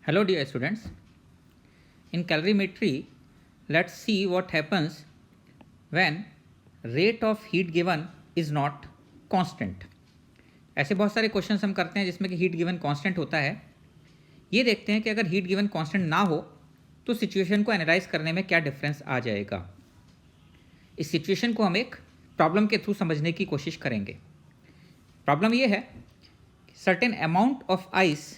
Hello dear students, in calorimetry let's see what happens when rate of heat given is not constant. ऐसे बहुत सारे questions हम करते हैं जिसमें कि हीट गिवन कांस्टेंट होता है। ये देखते हैं कि अगर हीट गिवन कांस्टेंट ना हो तो सिचुएशन को एनालाइज करने में क्या डिफरेंस आ जाएगा। इस सिचुएशन को हम एक प्रॉब्लम के थ्रू समझने की कोशिश करेंगे। प्रॉब्लम ये है, certain amount of ice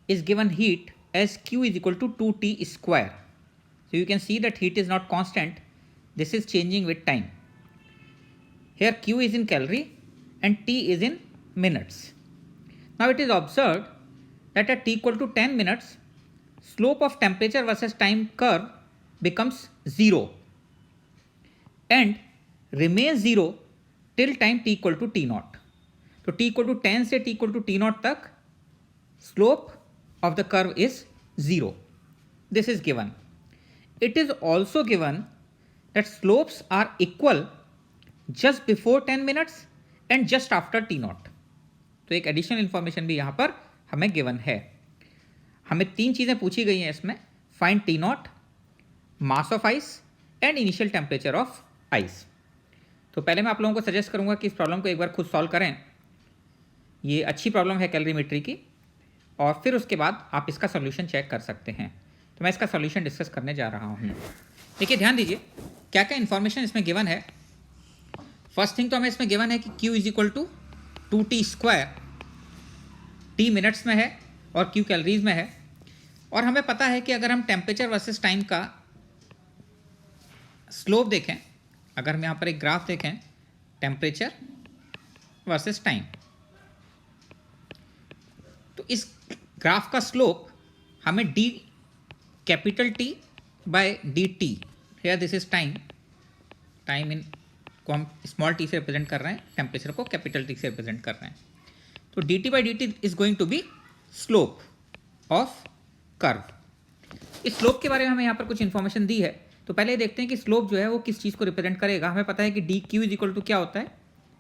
is given heat as Q is equal to 2T square. So you can see that heat is not constant. This is changing with time. Here Q is in calorie and T is in minutes. Now it is observed that at T equal to 10 minutes, slope of temperature versus time curve becomes 0 and remains 0 till time T equal to T naught. तो T equal to 10 से T equal to T naught तक slope of the curve is 0. This is given. It is also given that slopes are equal just before 10 minutes and just after T naught. तो एक additional information भी यहाँ पर हमें given है। हमें तीन चीज़ें पूछी गई हैं इसमें, find T naught, mass of ice and initial temperature of ice. तो पहले मैं आप लोगों को सजेस्ट करूँगा कि इस प्रॉब्लम को एक बार खुद सॉल्व करें। ये अच्छी प्रॉब्लम है कैलोरीमेट्री की, और फिर उसके बाद आप इसका सॉल्यूशन चेक कर सकते हैं। तो मैं इसका सॉल्यूशन डिस्कस करने जा रहा हूँ। देखिए, ध्यान दीजिए क्या क्या इन्फॉर्मेशन इसमें गिवन है। फर्स्ट थिंग तो हमें इसमें गिवन है कि Q is equal to 2T square, T minutes में है और Q कैलोरीज में है। और हमें पता है कि अगर हम टेम्परेचर वर्सेस टाइम का स्लोप देखें, अगर हम यहाँ पर एक ग्राफ देखें टेम्परेचर वर्सेस टाइम, तो इस ग्राफ का स्लोप हमें d capital T by d t, here this is time, time इन को हम स्मॉल t से रिप्रेजेंट कर रहे हैं, टेम्परेचर को कैपिटल T से रिप्रेजेंट कर रहे हैं। तो d t by D t is going to be slope of curve. इस स्लोप के बारे में हमें यहाँ पर कुछ इन्फॉर्मेशन दी है। तो पहले देखते हैं कि स्लोप जो है वो किस चीज़ को रिप्रेजेंट करेगा। हमें पता है कि d q is equal to क्या होता है,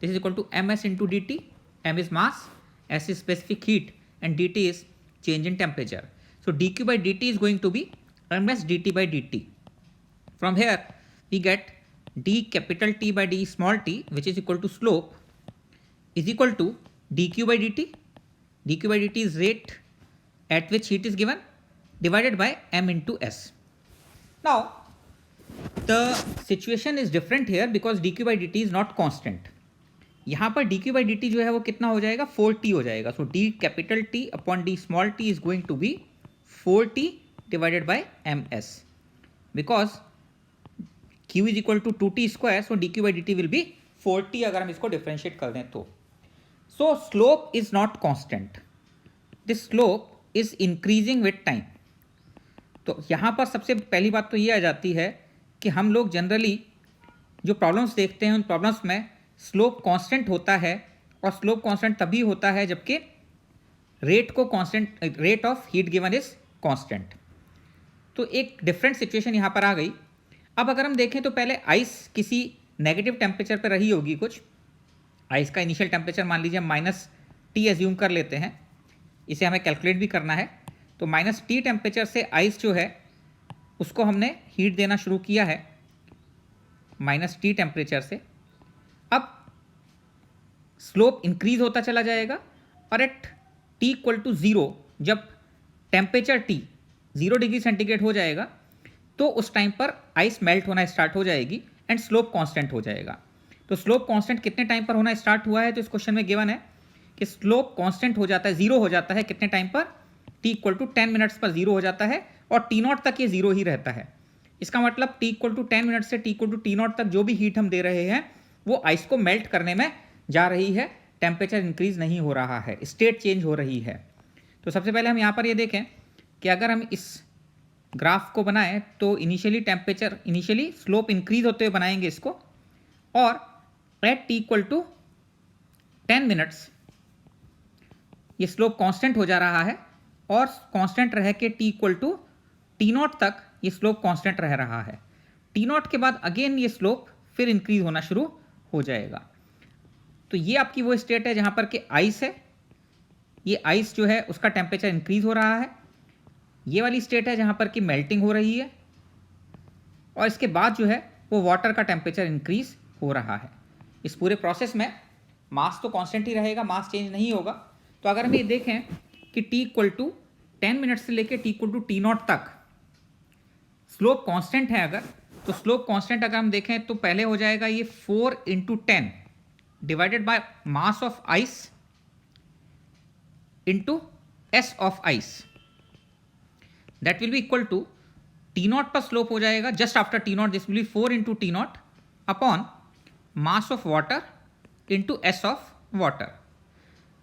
this is equal to m s into d t. M is mass, s is specific heat and dt is change in temperature. So dq by dt is going to be ms dt by dt. From here we get d capital T by d small t, which is equal to slope, is equal to dq by dt. dq by dt is rate at which heat is given divided by m into s. Now the situation is different here because dq by dt is not constant. यहाँ पर D Q by D T जो है वो कितना हो जाएगा, 4t हो जाएगा। So D capital T upon D small T is going to be 4t divided by M S, because q is equal to 2t square, so D Q by D T will be 4t अगर हम इसको differentiate कर दें तो। So slope is not constant, this slope is increasing with time. तो यहाँ पर सबसे पहली बात तो ये आ जाती है कि हम लोग जनरली जो प्रॉब्लम्स देखते हैं उन प्रॉब्लम्स में स्लोप कांस्टेंट होता है, और स्लोप कांस्टेंट तभी होता है जबकि रेट को constant, rate of heat given is constant. तो एक डिफरेंट सिचुएशन यहाँ पर आ गई। अब अगर हम देखें तो पहले आइस किसी नेगेटिव टेम्परेचर पर रही होगी कुछ। आइस का इनिशियल टेम्परेचर मान लीजिए -T एज्यूम कर लेते हैं, इसे हमें कैलकुलेट भी करना है। तो -T टेम्परेचर से आइस जो है उसको हमने हीट देना शुरू किया है -T टेम्परेचर से। अब स्लोप इंक्रीज होता चला जाएगा और एट T इक्वल टू 0, जब टेम्परेचर T 0 डिग्री सेंटीग्रेड हो जाएगा तो उस टाइम पर आइस मेल्ट होना स्टार्ट हो जाएगी एंड स्लोप कांस्टेंट हो जाएगा। तो स्लोप कांस्टेंट कितने टाइम पर होना स्टार्ट हुआ है, तो इस क्वेश्चन में गिवन है कि स्लोप कांस्टेंट हो जाता है, 0 हो जाता है कितने टाइम पर, T इक्वल टू 10 मिनट्स पर 0 हो जाता है और T नॉट तक ये 0 ही रहता है। इसका मतलब T इक्वल टू 10 मिनट से T equal to T naught तक जो भी हीट हम दे रहे हैं वो आइस को मेल्ट करने में जा रही है, टेम्परेचर इंक्रीज नहीं हो रहा है, स्टेट चेंज हो रही है। तो सबसे पहले हम यहाँ पर ये देखें कि अगर हम इस ग्राफ को बनाएं तो इनिशियली स्लोप इंक्रीज होते हुए बनाएंगे इसको, और at T equal to 10 minutes ये स्लोप कांस्टेंट हो जा रहा है, और कांस्टेंट रह के T equal to T naught तक ये स्लोप कांस्टेंट रह रहा है। T नॉट के बाद अगेन ये स्लोप फिर इंक्रीज होना शुरू हो जाएगा। तो ये आपकी वो स्टेट है जहां पर कि आइस है, ये आइस जो है उसका टेम्परेचर इंक्रीज हो रहा है, ये वाली स्टेट है जहाँ पर कि मेल्टिंग हो रही है, और इसके बाद जो है वो वाटर का टेम्परेचर इंक्रीज हो रहा है। इस पूरे प्रोसेस में मास तो कांस्टेंट ही रहेगा, मास चेंज नहीं होगा। तो अगर हम ये देखें कि t इक्वल टू 10 मिनट से लेकर t equal to t naught तक स्लोप कांस्टेंट है, अगर तो स्लोप कांस्टेंट अगर हम देखें तो पहले हो जाएगा ये 4 into 10 divided by mass of ice into S of ice, that will be equal to T naught पर स्लोप हो जाएगा just after T naught, this will be 4 into T naught upon mass of water into S of water.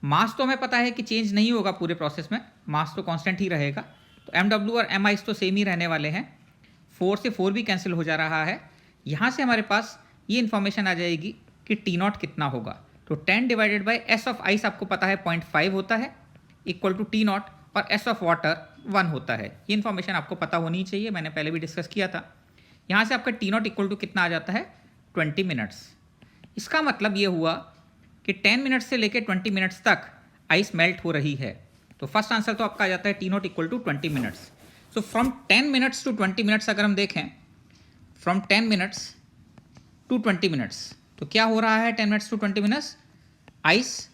Mass तो हमें पता है कि change नहीं होगा पूरे प्रोसेस में, मास तो कांस्टेंट ही रहेगा, तो एम डब्ल्यू और एम आइस तो सेम ही रहने वाले हैं। 4 से 4 भी कैंसिल हो जा रहा है। यहाँ से हमारे पास ये इन्फॉर्मेशन आ जाएगी कि टी नॉट कितना होगा। तो 10 divided by S of ice आपको पता है 0.5 होता है इक्वल टू टी नॉट, और एस ऑफ वाटर 1 होता है। ये इन्फॉर्मेशन आपको पता होनी चाहिए, मैंने पहले भी डिस्कस किया था। यहाँ से आपका टी नॉट इक्वल टू कितना आ जाता है 20 मिनट्स। इसका मतलब ये हुआ कि 10 मिनट्स से लेकर 20 मिनट्स तक आइस मेल्ट हो रही है। तो फर्स्ट आंसर तो आपका आ जाता है t naught equal to 20 minutes. So from 10 minutes to 20 minutes अगर हम देखें, फ्रॉम 10 मिनट्स टू 20 मिनट्स, तो क्या हो रहा है 10 minutes to 20 minutes, ice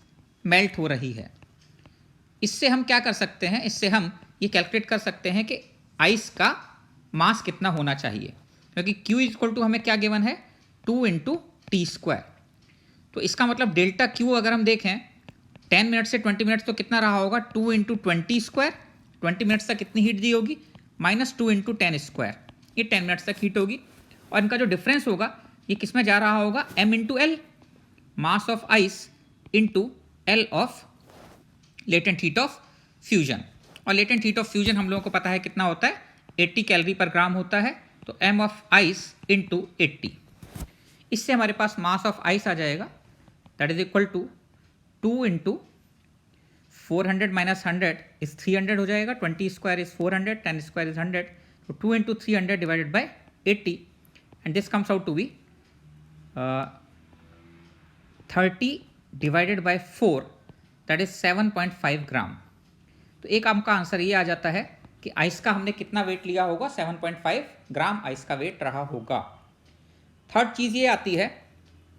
melt हो रही है। इससे हम क्या कर सकते हैं, इससे हम ये कैलकुलेट कर सकते हैं कि आइस का मास कितना होना चाहिए, क्योंकि Q इक्वल टू हमें क्या गिवन है 2 इंटू टी स्क्वायर। तो इसका मतलब डेल्टा Q अगर हम देखें 10 मिनट से 20 मिनट तो कितना रहा होगा 2 इंटू 20 स्क्वायर, 20 मिनट्स तक कितनी हीट दी होगी माइनस 2 इंटू 10 स्क्वायर, ये 10 मिनट्स तक हीट होगी। और इनका जो डिफरेंस होगा ये किस में जा रहा होगा, m into L, mass of ice into L of latent heat of fusion. और लेटेंट हीट ऑफ फ्यूजन हम लोगों को पता है कितना होता है 80 कैलोरी पर ग्राम होता है, तो m ऑफ आइस इंटू 80। इससे हमारे पास मास ऑफ आइस आ जाएगा that is equal to 2 into 400 minus 100 is 300 हो जाएगा, 20 स्क्वायर इज 400, 10 स्क्वायर इज 100, तो 2 into 300 divided by 80, and this comes out to be 30 divided by 4, that is 7.5 gram. तो एक आपका आंसर ये आ जाता है कि आइस का हमने कितना वेट लिया होगा, 7.5 ग्राम आइस का वेट रहा होगा। थर्ड चीज़ ये आती है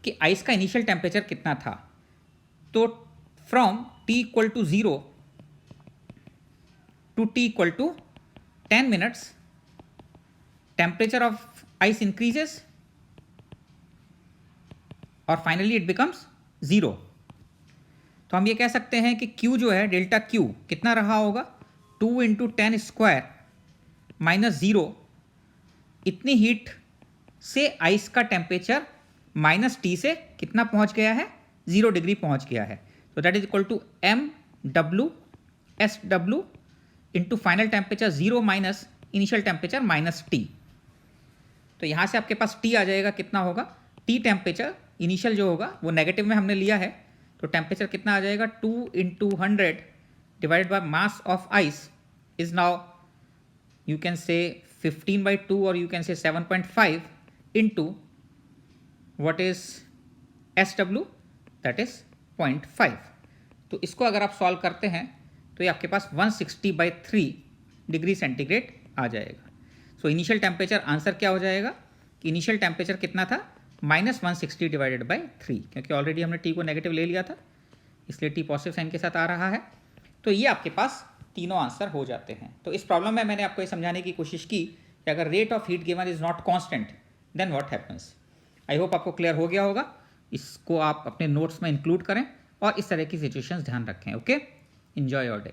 कि आइस का इनिशियल टेम्परेचर कितना था। तो from t equal to 0 to t equal to 10 minutes temperature of ice increases और फाइनली इट बिकम्स 0। तो हम ये कह सकते हैं कि Q जो है डेल्टा Q कितना रहा होगा 2 इंटू 10 स्क्वायर माइनस 0, इतनी हीट से आइस का टेम्परेचर माइनस टी से कितना पहुंच गया है 0 डिग्री पहुंच गया है। तो that is equal to M W S W into final temperature 0 minus initial temperature minus T. तो यहाँ से आपके पास टी आ जाएगा, कितना होगा टी टेम्परेचर इनिशियल जो होगा वो नेगेटिव में हमने लिया है, तो टेम्परेचर कितना आ जाएगा 2 into 100 divided by mass of ice is now you can say 15/2 और you can say 7.5 into what is S W that is 0.5। तो इसको अगर आप सॉल्व करते हैं तो ये आपके पास 160/3 डिग्री सेंटीग्रेड आ जाएगा। सो इनिशियल टेम्परेचर आंसर क्या हो जाएगा कि इनिशियल टेम्परेचर कितना था -160 डिवाइडेड बाई 3, क्योंकि ऑलरेडी हमने टी को नेगेटिव ले लिया था इसलिए टी पॉजिटिव साइन के साथ आ रहा है। तो ये आपके पास तीनों आंसर हो जाते हैं। तो इस प्रॉब्लम में मैंने आपको ये समझाने की कोशिश की कि अगर rate of heat given is not constant then what happens. I hope आपको क्लियर हो गया होगा। इसको आप अपने नोट्स में इंक्लूड करें और इस तरह की सिचुएशंस ध्यान रखें। Okay, enjoy your day.